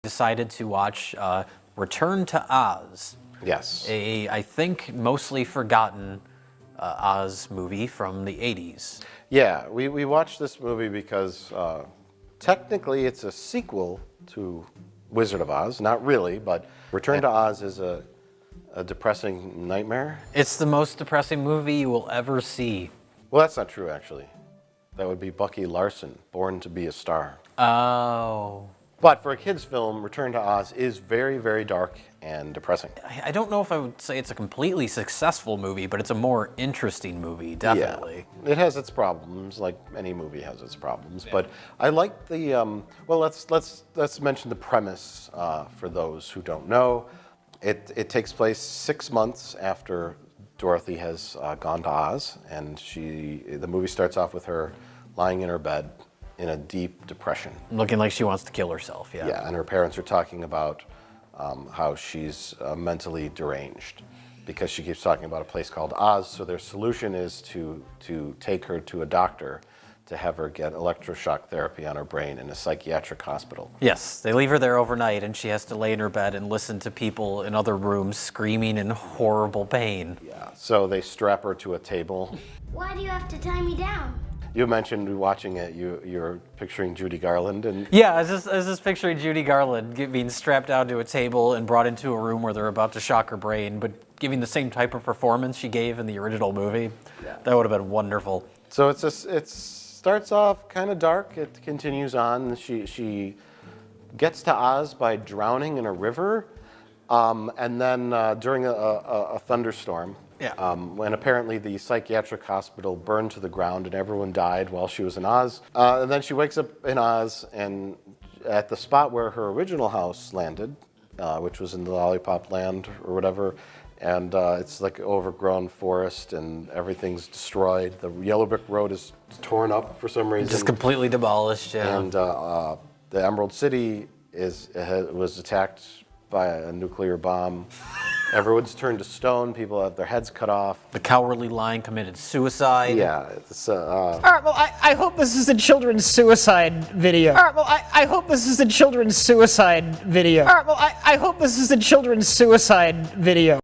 decided to watch Return to Oz. Yes. I think, mostly forgotten Oz movie from the 80s. Yeah, we watched this movie because technically it's a sequel to Wizard of Oz. Not really, but Return to Oz is a depressing nightmare. It's the most depressing movie you will ever see. Well, that's not true, actually. That would be Bucky Larson, Born to be a Star. Oh. But for a kid's film, Return to Oz is very, very dark and depressing. I don't know if I would say it's a completely successful movie, but it's a more interesting movie, definitely. Yeah. It has its problems, like any movie has its problems. Yeah. But I like the well. Let's mention the premise for those who don't know. It takes place 6 months after Dorothy has gone to Oz, and the movie starts off with her lying in her bed in a deep depression. Looking like she wants to kill herself, yeah. Yeah, and her parents are talking about how she's mentally deranged because she keeps talking about a place called Oz. So their solution is to take her to a doctor to have her get electroshock therapy on her brain in a psychiatric hospital. Yes, they leave her there overnight, and she has to lay in her bed and listen to people in other rooms screaming in horrible pain. Yeah, so they strap her to a table. Why do you have to tie me down? You mentioned watching it, you're picturing Judy Garland. And yeah, I was just picturing Judy Garland being strapped down to a table and brought into a room where they're about to shock her brain, but giving the same type of performance she gave in the original movie. Yeah. That would have been wonderful. So it starts off kind of dark, it continues on. She gets to Oz by drowning in a river, and then during a thunderstorm. Yeah. When apparently the psychiatric hospital burned to the ground and everyone died while she was in Oz. And then she wakes up in Oz and at the spot where her original house landed, which was in the Lollipop Land or whatever, and it's like overgrown forest and everyth's destroyed. The yellow brick road is torn up for some reason. Just completely demolished, yeah. And the Emerald City was attacked by a nuclear bomb. Everyone's turned to stone. People have their heads cut off. The Cowardly Lion committed suicide. Yeah. It's, All right, well, I hope this is a children's suicide video. All right, well, I hope this is a children's suicide video. All right, well, I hope this is a children's suicide video.